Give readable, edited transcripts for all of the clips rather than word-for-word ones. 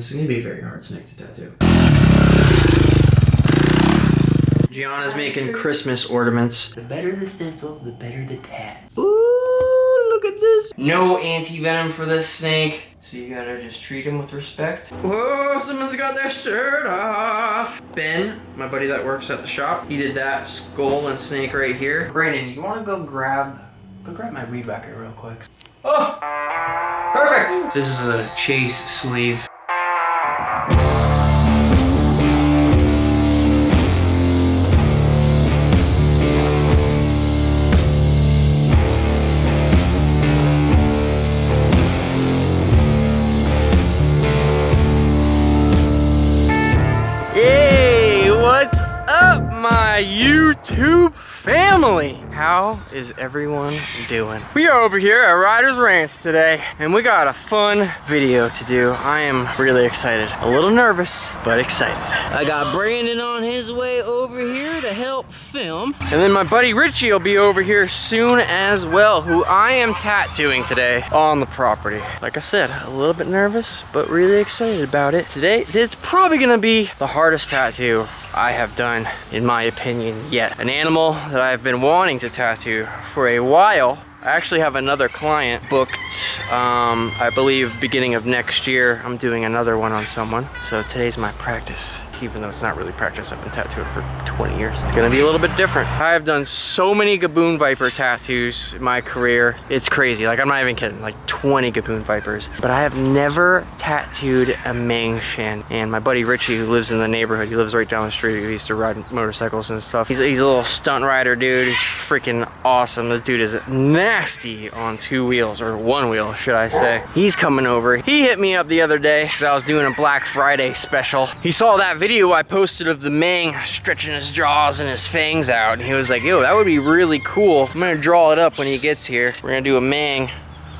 This is gonna be a very hard snake to tattoo. Gianna's making Christmas ornaments. The better the stencil, the better the tat. Ooh, look at this. No anti-venom for this snake. So you gotta just treat him with respect. Whoa, someone's got their shirt off. Ben, my buddy that works at the shop, he did that skull and snake right here. Brandon, you wanna go grab my weed whacker real quick? Oh, perfect. This is a chase sleeve. Hey, what's up, my YouTube family? How is everyone doing? We are over here at Ryder's Ranch today, and we got a fun video to do. I am really excited. A little nervous, but excited. I got Brandon on his way over here to help film. And then my buddy Richie will be over here soon as well, who I am tattooing today on the property. Like I said, a little bit nervous, but really excited about it. Today, it's probably gonna be the hardest tattoo I have done, in my opinion, yet. An animal that I've been wanting to tattoo for a while. I actually have another client booked, I believe beginning of next year. I'm doing another one on someone. So today's my practice, even though it's not really practice. I've been tattooing for 20 years. It's gonna be a little bit different. I have done so many Gaboon Viper tattoos in my career. It's crazy, like I'm not even kidding, like 20 Gaboon Vipers. But I have never tattooed a Mang Shan. And my buddy Richie, who lives in the neighborhood, he lives right down the street. He used to ride motorcycles and stuff. He's a little stunt rider dude. He's freaking awesome. This dude is nasty on two wheels, or one wheel, should I say. He's coming over. He hit me up the other day because I was doing a Black Friday special. He saw that video I posted of the Mang stretching his jaws and his fangs out, and he was like, yo, that would be really cool. I'm gonna draw it up when he gets here. We're gonna do a Mang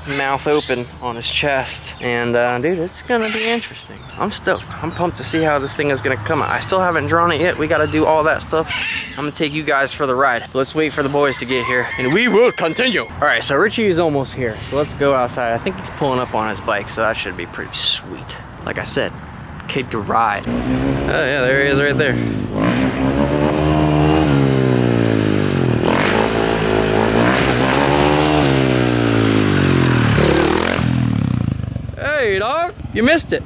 mouth open on his chest, and dude, it's gonna be interesting. I'm stoked. I'm pumped to see how this thing is gonna come out. I still haven't drawn it yet. We gotta do all that stuff. I'm gonna take you guys for the ride. Let's wait for the boys to get here and we will continue. All right, so Richie is almost here, so let's go outside. I think he's pulling up on his bike, so that should be pretty sweet. Like I said, kid could ride. Oh yeah, there he is right there. Hey dog, you missed it.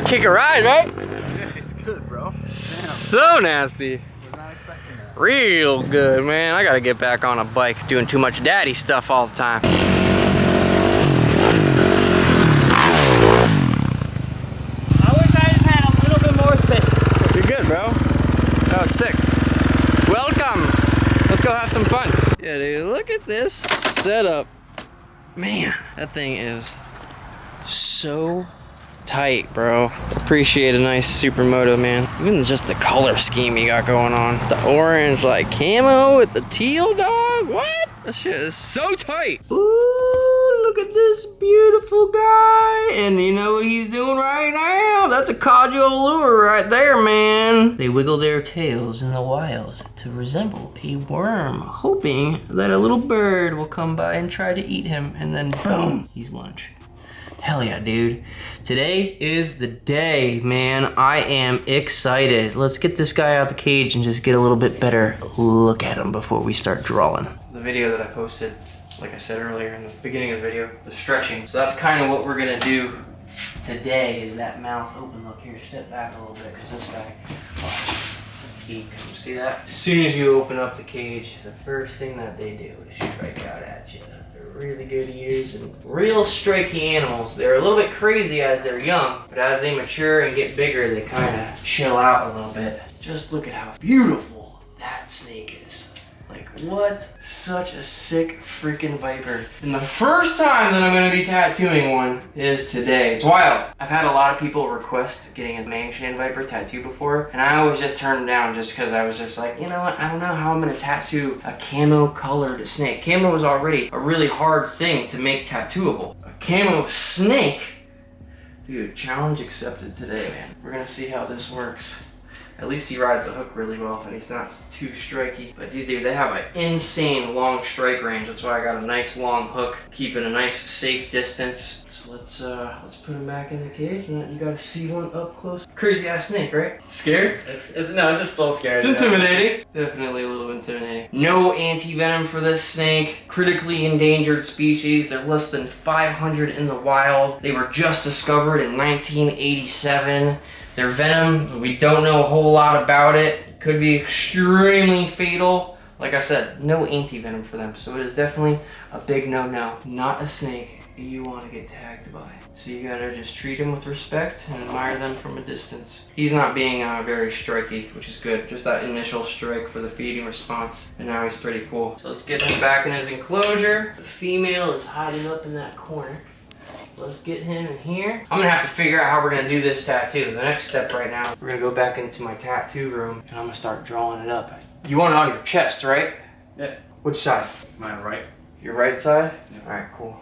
Kick a ride, right? Yeah, it's good, bro. Damn. So nasty. Was not expecting that. Real good, man. I gotta get back on a bike. Doing too much daddy stuff all the time. I wish I just had a little bit more space. You're good, bro. That was sick. Welcome. Let's go have some fun. Yeah, dude, look at this setup. Man, that thing is so tight, bro. Appreciate a nice supermoto, man. Even just the color scheme you got going on. The orange like camo with the teal, dog. What? That shit is so tight. Ooh, look at this beautiful guy. And you know what he's doing right now? That's a codule lure right there, man. They wiggle their tails in the wilds to resemble a worm, hoping that a little bird will come by and try to eat him, and then boom, he's lunch. Hell yeah, dude. Today is the day, man. I am excited. Let's get this guy out the cage and just get a little bit better look at him before we start drawing. The video that I posted, like I said earlier in the beginning of the video, the stretching. So that's kind of what we're gonna do today, is that mouth open look. Here, step back a little bit, because this guy, he comes. See that? As soon as you open up the cage, the first thing that they do is strike out at you. Really good ears and real striky animals. They're a little bit crazy as they're young, but as they mature and get bigger, they kind of chill out a little bit. Just look at how beautiful that snake is. Like, what? Such a sick freaking viper. And the first time that I'm gonna be tattooing one is today. It's wild. I've had a lot of people request getting a Mang Shan viper tattoo before, and I always just turn them down just because I was just like, you know what, I don't know how I'm gonna tattoo a camo colored snake. Camo is already a really hard thing to make tattooable. A camo snake. Dude, challenge accepted today, man. We're gonna see how this works. At least he rides the hook really well and he's not too striky. But these dude, they have an insane long strike range. That's why I got a nice long hook, keeping a nice safe distance. So let's put him back in the cage and you gotta see one up close. Crazy ass snake, right? Scared? No, it's just a little scary. It's intimidating. Definitely a little intimidating. No anti-venom for this snake. Critically endangered species. They're less than 500 in the wild. They were just discovered in 1987. Their venom, we don't know a whole lot about it. Could be extremely fatal. Like I said, no anti-venom for them. So it is definitely a big no-no. Not a snake you want to get tagged by. So you gotta just treat him with respect and admire them from a distance. He's not being very striky, which is good. Just that initial strike for the feeding response. And now he's pretty cool. So let's get him back in his enclosure. The female is hiding up in that corner. Let's get him in here. I'm gonna have to figure out how we're gonna do this tattoo. The next step right now, we're gonna go back into my tattoo room and I'm gonna start drawing it up. You want it on your chest, right? Yeah. Which side? My right. Your right side? Yeah. Alright, cool.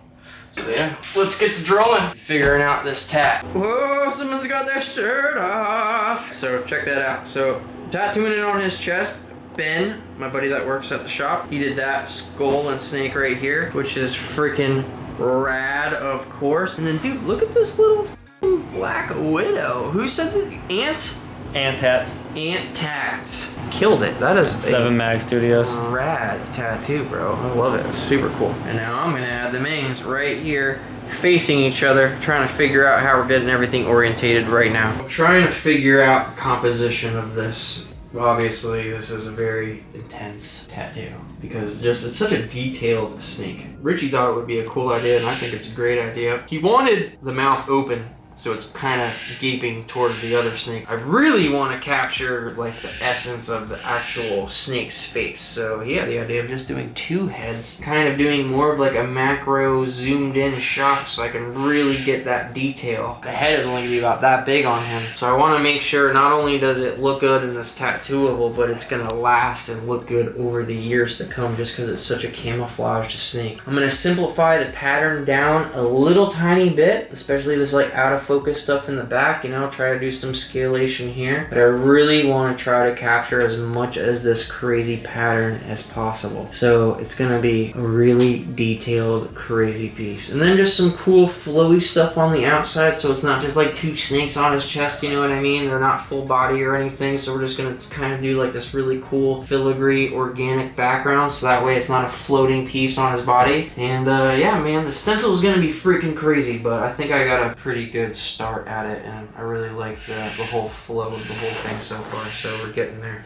So yeah, let's get to drawing. Figuring out this tat. Whoa, someone's got their shirt off. So check that out. So tattooing it on his chest, Ben, my buddy that works at the shop, he did that skull and snake right here, which is freaking rad, of course. And then dude, look at this little black widow. Who said the ant? And tats. Ant tats. Killed it. That is 7 Mag Studios. rad tattoo, bro. I love it. It's super cool. And now I'm gonna add the mings right here, facing each other, trying to figure out how we're getting everything orientated right now. I'm trying to figure out composition of this. Obviously, this is a very intense tattoo because just it's such a detailed snake. Richie thought it would be a cool idea, and I think it's a great idea. He wanted the mouth open, so it's kind of gaping towards the other snake. I really want to capture like the essence of the actual snake's face. So he had the idea of just doing 2 heads, kind of doing more of like a macro zoomed in shot so I can really get that detail. The head is only gonna be about that big on him. So I want to make sure not only does it look good in this tattooable, but it's gonna last and look good over the years to come just because it's such a camouflaged snake. I'm gonna simplify the pattern down a little tiny bit, especially this like out of focus stuff in the back, you know, try to do some scalation here, but I really want to try to capture as much as this crazy pattern as possible. So it's gonna be a really detailed, crazy piece. And then just some cool flowy stuff on the outside, so it's not just like 2 snakes on his chest, you know what I mean? They're not full body or anything, so we're just gonna kind of do like this really cool filigree organic background, so that way it's not a floating piece on his body. And yeah, man, the stencil is gonna be freaking crazy, but I think I got a pretty good start at it, and I really like the whole flow of the whole thing so far. So we're getting there.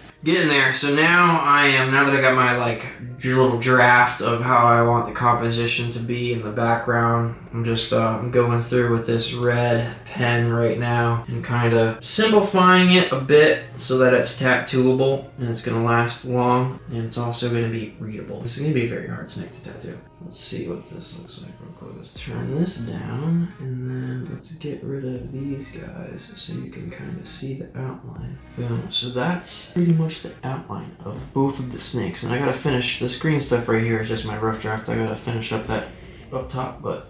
So now now that I got my like little draft of how I want the composition to be in the background, I'm just going through with this red pen right now and kind of simplifying it a bit so that it's tattooable and it's gonna last long, and it's also gonna be readable. This is gonna be a very hard snake to tattoo. Let's see what this looks like real quick. Let's turn this down and then let's get rid of these guys so you can kind of see the outline. Boom. So that's pretty much the outline of both of the snakes. And I gotta finish this green stuff right here. Is just my rough draft. I gotta finish up that up top, but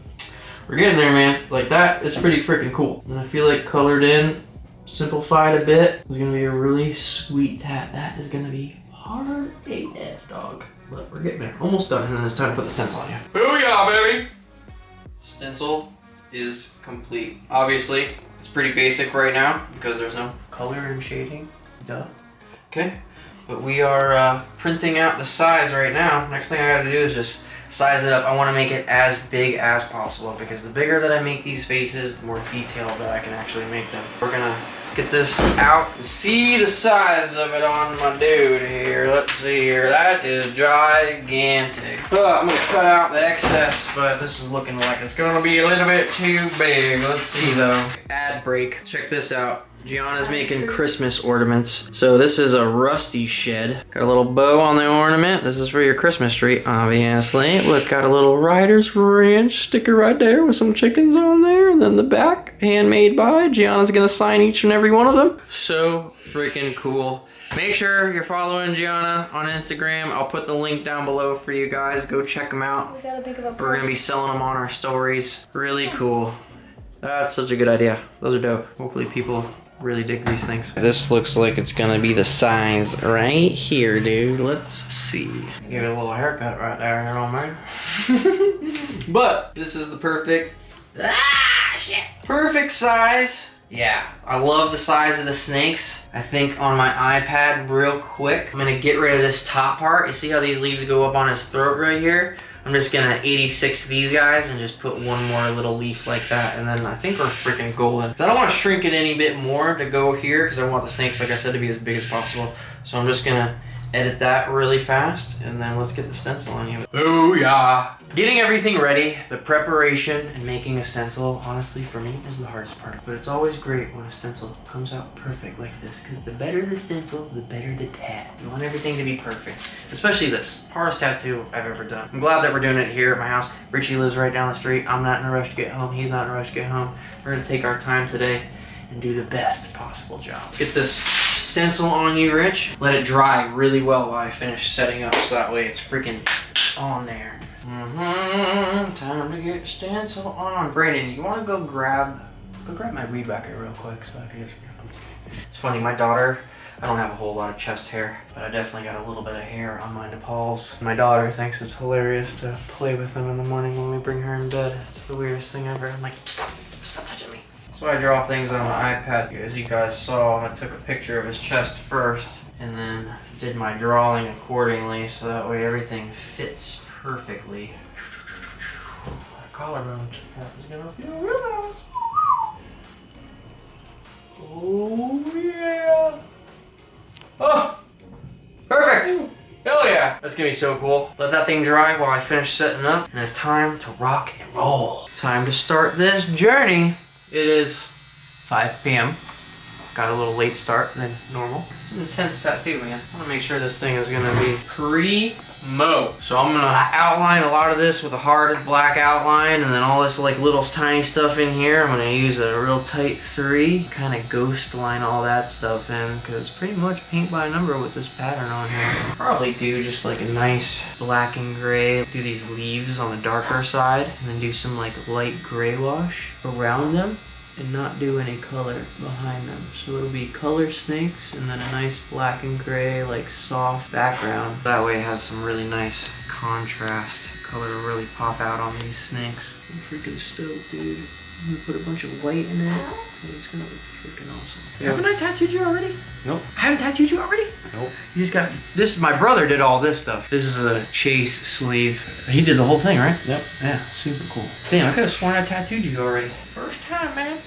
we're getting there, man. Like that is pretty freaking cool. And I feel like colored in, simplified a bit, is gonna be a really sweet tat. That is gonna be hard AF, dog. But we're getting there. Almost done, and then it's time to put the stencil on you. Booyah, baby! Stencil is complete. Obviously, it's pretty basic right now because there's no color and shading. Duh. Okay, but we are printing out the size right now. Next thing I gotta do is just size it up. I want to make it as big as possible because the bigger that I make these faces, the more detailed that I can actually make them. We're gonna get this out and see the size of it on my dude here. Let's see here. That is gigantic. I'm gonna cut out the excess, but this is looking like it's gonna be a little bit too big. Let's see though. Ad break. Check this out. Gianna's making Christmas ornaments. So this is a rusty shed. Got a little bow on the ornament. This is for your Christmas tree, obviously. Look, got a little Riders Ranch sticker right there with some chickens on there. And then the back, handmade by. Gianna's gonna sign each and every every one of them. So freaking cool. Make sure you're following Gianna on Instagram. I'll put the link down below for you guys. Go check them out. We gotta think of a We're gonna be selling them on our stories. Really cool. That's such a good idea. Those are dope. Hopefully people really dig these things. This looks like it's gonna be the size right here, dude. Let's see. Give it a little haircut right there, you know what I mean? But this is the perfect, perfect size. Yeah, I love the size of the snakes. I think on my iPad real quick, I'm gonna get rid of this top part. You see how these leaves go up on his throat right here? I'm just gonna 86 these guys and just put one more little leaf like that. And then I think we're freaking golden. I don't wanna shrink it any bit more to go here because I want the snakes, like I said, to be as big as possible. So I'm just gonna edit that really fast and then let's get the stencil on you. Oh yeah. Getting everything ready, the preparation and making a stencil, honestly for me is the hardest part. But it's always great when a stencil comes out perfect like this because the better the stencil, the better the tat. You want everything to be perfect, especially this. Hardest tattoo I've ever done. I'm glad that we're doing it here at my house. Richie lives right down the street. I'm not in a rush to get home. He's not in a rush to get home. We're gonna take our time today and do the best possible job. Get this stencil on you, Rich. Let it dry really well while I finish setting up so that way it's freaking on there. Time to get stencil on. Brandon, you wanna go grab my weed whacker real quick so I can just, it's funny, my daughter, I don't have a whole lot of chest hair, but I definitely got a little bit of hair on my nipples. My daughter thinks it's hilarious to play with them in the morning when we bring her in bed. It's the weirdest thing ever. I'm like, stop touching me. So I draw things on the iPad. As you guys saw, I took a picture of his chest first and then did my drawing accordingly so that way everything fits perfectly. That collarbone is gonna feel real nice. Oh yeah. Oh, perfect. Hell yeah. That's gonna be so cool. Let that thing dry while I finish setting up and it's time to rock and roll. Time to start this journey. It is 5 p.m. Got a little late start than normal. It's an intense tattoo, man. I want to make sure this thing is gonna be primo. So I'm gonna outline a lot of this with a hard black outline and then all this like little tiny stuff in here. I'm gonna use a real tight 3, kind of ghost line all that stuff in because pretty much paint by number with this pattern on here. Probably do just like a nice black and gray. Do these leaves on the darker side and then do some like light gray wash around them and not do any color behind them. So it'll be color snakes and then a nice black and gray like soft background. That way it has some really nice contrast. Color will really pop out on these snakes. I'm freaking stoked, dude. I'm gonna put a bunch of white in it. It's gonna look freaking awesome. Yeah. Haven't I tattooed you already? Nope. I haven't tattooed you already? Nope. You just got, this, my brother did all this stuff. This is a chase sleeve. He did the whole thing, right? Yep. Yeah, super cool. Damn, I could have sworn I tattooed you already. First time, man.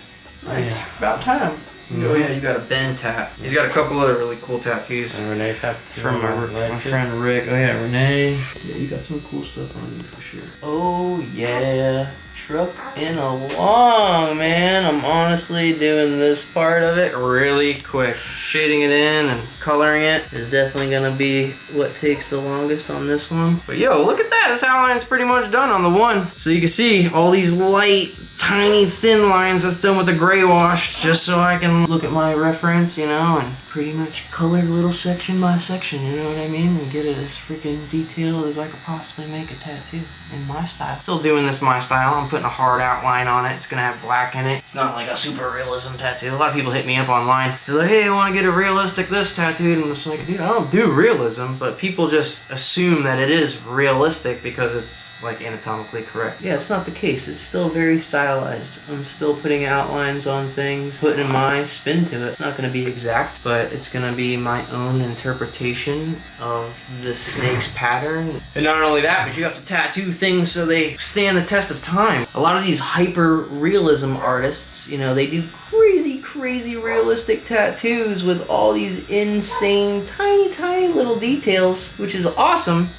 Nice. Yeah. About time. Oh yeah, you got a Ben tat. He's got a couple other really cool tattoos. And Renee tattoo from my friend Rick. Oh yeah, Renee. Yeah, you got some cool stuff on you for sure. Oh yeah. Trucking along, man. I'm honestly doing this part of it really quick. Shading it in and coloring it is definitely gonna be what takes the longest on this one. But yo, look at that. This outline's pretty much done on the one. So you can see all these light, tiny, thin lines that's done with a gray wash just so I can look at my reference, you know, and pretty much color little section by section, you know what I mean? And get it as freaking detailed as I could possibly make a tattoo in my style. Still doing this my style. I'm putting a hard outline on it. It's gonna have black in it. It's not like a super realism tattoo. A lot of people hit me up online. They're like, hey, I wanna get a realistic this tattooed. And I'm just like, dude, I don't do realism, but people just assume that it is realistic because it's like anatomically correct. Yeah, it's not the case. It's still very stylized. I'm still putting outlines on things, putting my spin to it. It's not gonna be exact, but it's gonna be my own interpretation of the snake's pattern. And not only that, but you have to tattoo things so they stand the test of time. A lot of these hyper realism artists, you know, they do crazy realistic tattoos with all these insane tiny little details, which is awesome.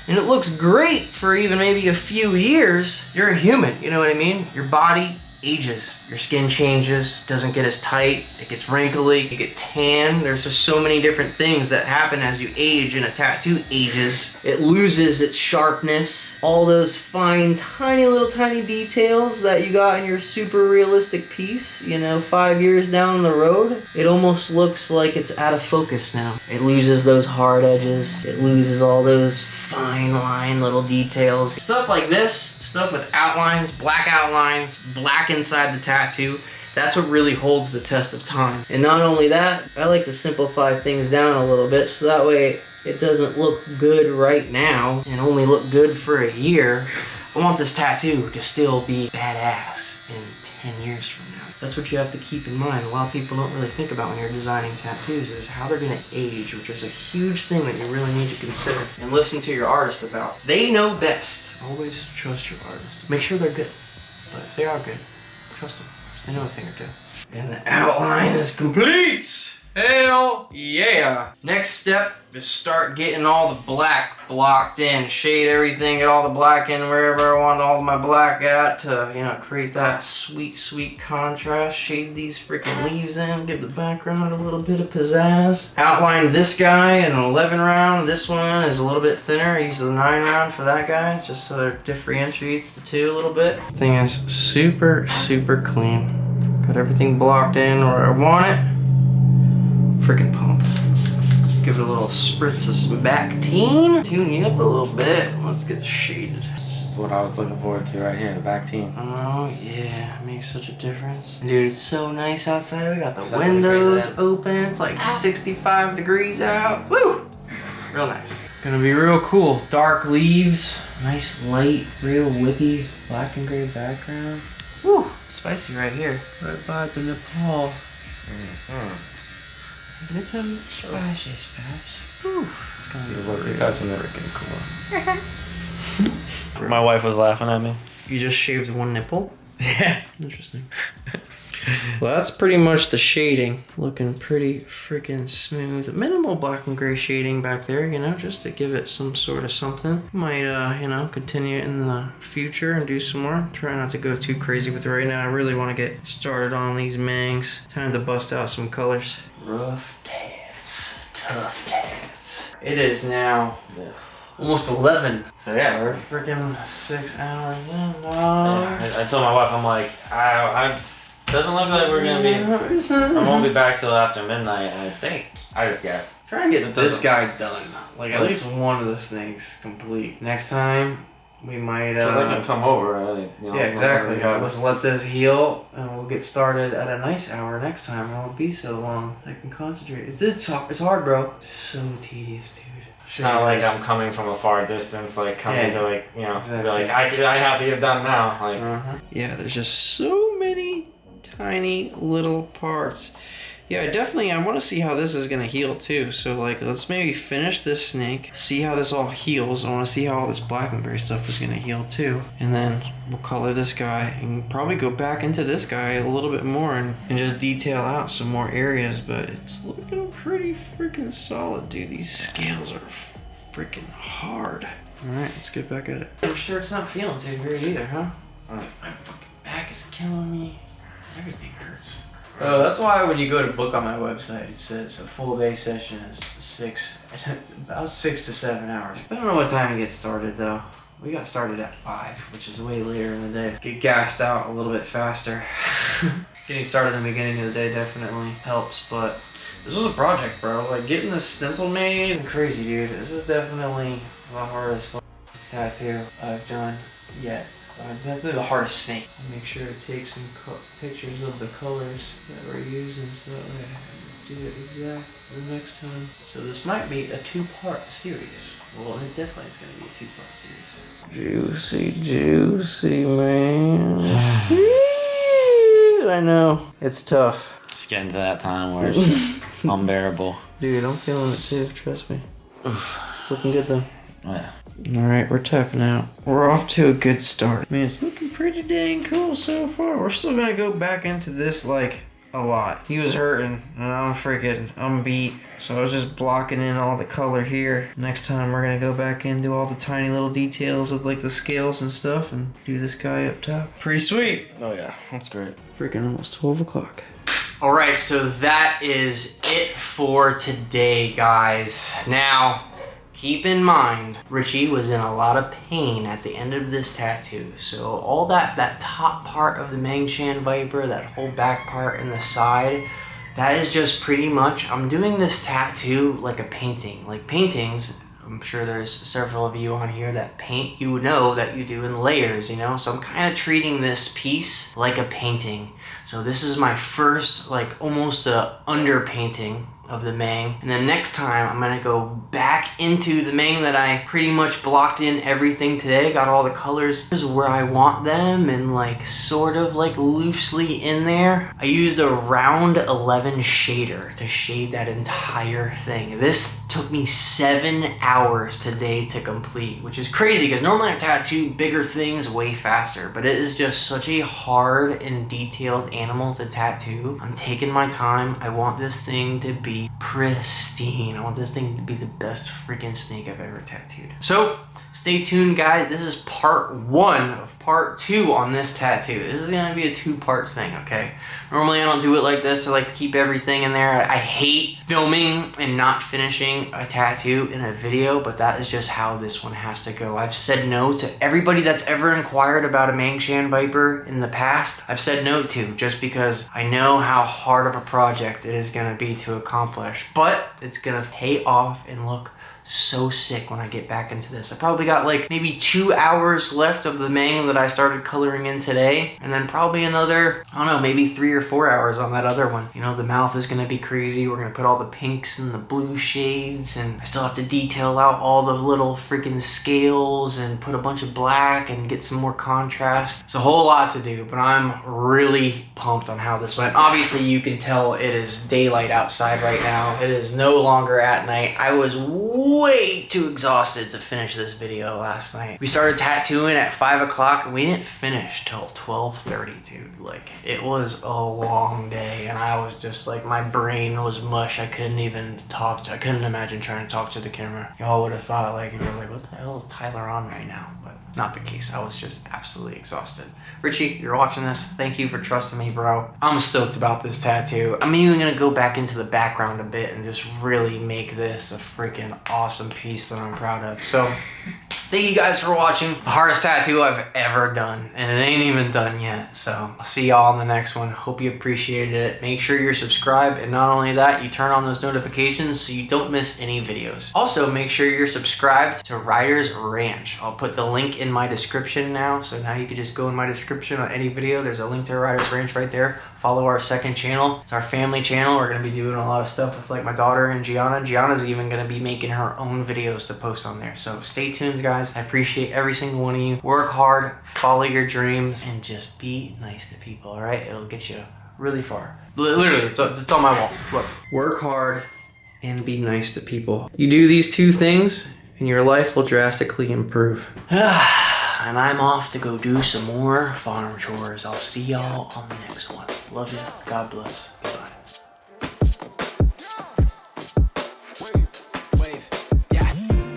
And it looks great for even maybe a few years. You're a human, you know what I mean? Your body ages. Your skin changes, doesn't get as tight, it gets wrinkly, you get tan. There's just so many different things that happen as you age and a tattoo ages. It loses its sharpness. All those fine, tiny little tiny details that you got in your super realistic piece, you know, 5 years down the road, it almost looks like it's out of focus now. It loses those hard edges. It loses all those fine line little details. Stuff like this, stuff with outlines, black inside the tattoo, that's what really holds the test of time. And not only that, I like to simplify things down a little bit so that way it doesn't look good right now and only look good for a year. I want this tattoo to still be badass in 10 years from now. That's what you have to keep in mind. A lot of people don't really think about when you're designing tattoos is how they're gonna age, which is a huge thing that you really need to consider and listen to your artist about. They know best. Always trust your artist. Make sure they're good, but if they are good, trust them. They know a thing or two. And the outline is complete. Hell yeah. Next step is start getting all the black blocked in. Shade everything, get all the black in wherever I want all my black at to, you know, create that sweet, sweet contrast. Shade these freaking leaves in, give the background a little bit of pizzazz. Outline this guy in an 11 round. This one is a little bit thinner. I use the 9 round for that guy, just so it differentiates the two a little bit. Thing is super, super clean. Got everything blocked in where I want it. Freaking pumped. Give it a little spritz of some Bactine. Tune you up a little bit. Let's get shaded. This is what I was looking forward to right here, the Bactine. Oh yeah, it makes such a difference. Dude, it's so nice outside. We got the windows open. It's like 65 degrees out. Woo! Real nice. Gonna be real cool. Dark leaves, nice light, real whippy, black and gray background. Woo! Spicy right here. Right by the Nepal. Little spicy stuff. Whew. It's gonna be You're touching it. freaking cool. My wife was laughing at me. You just shaved one nipple? Yeah. Interesting. Well, that's pretty much the shading. Looking pretty freaking smooth. Minimal black and gray shading back there, you know, just to give it some sort of something. Might, you know, continue in the future and do some more. Try not to go too crazy with it right now. I really want to get started on these mangs. Time to bust out some colors. Rough tats, tough tats. It is now almost 11. So yeah, we're freaking 6 hours in, dog. Yeah, I told my wife, I'm like, I doesn't look like we're gonna be. I won't be back till after midnight. I think. I just guessed. Try and get this guy done. Like at least one of this thing's complete. Next time we might. So they can come over. You know, yeah, exactly. Let's let this heal, and we'll get started at a nice hour next time. It won't be so long. I can concentrate. It's hard, bro. It's so tedious, dude. It's not like I'm coming from a far distance, like coming to like, you know, exactly. be like I have to get done now. Like. Yeah, there's just so many tiny little parts. Yeah, I want to see how this is gonna heal too. So like, let's maybe finish this snake, see how this all heals. I want to see how all this black and gray stuff is gonna heal too, and then we'll color this guy and probably go back into this guy a little bit more and just detail out some more areas. But it's looking pretty freaking solid, dude. These scales are freaking hard. All right, let's get back at it. I'm sure it's not feeling too great either, huh? My fucking back is killing me. Everything hurts. Oh, that's why when you go to book on my website, it says a full day session is about 6 to 7 hours. I don't know what time it gets started though. We got started at 5, which is way later in the day. Get gassed out a little bit faster. Getting started in the beginning of the day definitely helps, but this was a project, bro. Like getting this stencil made, crazy, dude. This is definitely the hardest tattoo I've done yet. It's definitely the hardest snake. I'll make sure to take some pictures of the colors that we're using so that way I can do it exact the next time. So this might be a 2-part series. Well, it definitely is going to be a 2-part series. Juicy, juicy, man. I know. It's tough. It's getting to that time where it's just unbearable. Dude, I'm feeling it too, trust me. Oof. It's looking good though. Oh, yeah. Alright, we're tapping out. We're off to a good start. Man, it's looking pretty dang cool so far. We're still gonna go back into this like a lot. He was hurting, and I'm beat. So I was just blocking in all the color here. Next time we're gonna go back in, do all the tiny little details of like the scales and stuff, and do this guy up top. Pretty sweet. Oh yeah, that's great. Freaking almost 12 o'clock. All right, so that is it for today, guys. Now, keep in mind, Richie was in a lot of pain at the end of this tattoo. So all that top part of the Mangshan Viper, that whole back part and the side, that is just pretty much, I'm doing this tattoo like a painting. Like paintings, I'm sure there's several of you on here that paint, you know that you do in layers, you know? So I'm kind of treating this piece like a painting. So this is my first, like almost a underpainting of the Mang. And then next time I'm gonna go back into the Mang that I pretty much blocked in everything today, got all the colors where I want them and like sort of like loosely in there. I used a round 11 shader to shade that entire thing. This took me 7 hours today to complete, which is crazy because normally I tattoo bigger things way faster, but it is just such a hard and detailed animal to tattoo. I'm taking my time. I want this thing to be pristine. I want this thing to be the best freaking snake I've ever tattooed. So stay tuned, guys. This is part 1 of part 2 on this tattoo. This is gonna be a 2-part thing, okay? Normally I don't do it like this. I like to keep everything in there. I hate filming and not finishing a tattoo in a video, but that is just how this one has to go. I've said no to everybody that's ever inquired about a Mangshan Viper in the past. I've said no to, just because I know how hard of a project it is gonna be to accomplish, but it's gonna pay off and look so sick when I get back into this. I probably got like maybe 2 hours left of the Mang that I started coloring in today, and then probably another, I don't know, maybe 3 or 4 hours on that other one. You know, the mouth is gonna be crazy. We're gonna put all the pinks and the blue shades, and I still have to detail out all the little freaking scales and put a bunch of black and get some more contrast. It's a whole lot to do, but I'm really pumped on how this went. Obviously you can tell it is daylight outside right now. It is no longer at night. I was way too exhausted to finish this video last night. We started tattooing at 5 o'clock and we didn't finish till 12:30, dude. Like, it was a long day and I was just like, my brain was mush. I couldn't even talk. I couldn't imagine trying to talk to the camera. Y'all would have thought like, you were like, what the hell is Tyler on right now? But not the case. I was just absolutely exhausted. Richie, you're watching this. Thank you for trusting me, bro. I'm stoked about this tattoo. I'm even gonna go back into the background a bit and just really make this a freaking awesome piece that I'm proud of. So thank you guys for watching. The hardest tattoo I've ever done, and it ain't even done yet. So I'll see y'all in the next one. Hope you appreciated it. Make sure you're subscribed, and not only that, you turn on those notifications so you don't miss any videos. Also, make sure you're subscribed to Riders Ranch. I'll put the link in my description now, so now you can just go in my description on any video. There's a link to Riders Ranch right there. Follow our second channel. It's our family channel. We're gonna be doing a lot of stuff with like my daughter and Gianna. Gianna's even gonna be making her own videos to post on there. So stay tuned, guys. I appreciate every single one of you. Work hard, follow your dreams, and just be nice to people, all right? It'll get you really far. Literally, it's on my wall. Look. Work hard and be nice to people. You do these 2 things and your life will drastically improve. And I'm off to go do some more farm chores. I'll see y'all on the next one. Love you. God bless. Goodbye.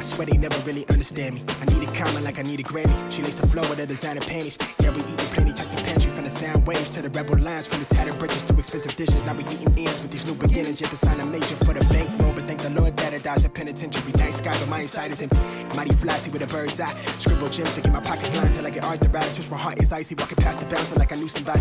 Swear they never really understand me. I need a comment like I need a Grammy. She lays the flow with her designer panties. Yeah, we eating plenty, check the pantry. From the sound waves to the rebel lines, from the tattered bridges to expensive dishes. Now we eating ends with these new beginnings. Yet the sign I'm major for the bankroll. But thank the Lord that I dies at penitentiary. Nice guy, but my inside is empty. Mighty flashy with a bird's eye. Scribble gems to get my pockets lined till I get authorized. Switch my heart is icy, walking past the bouncer like I knew somebody.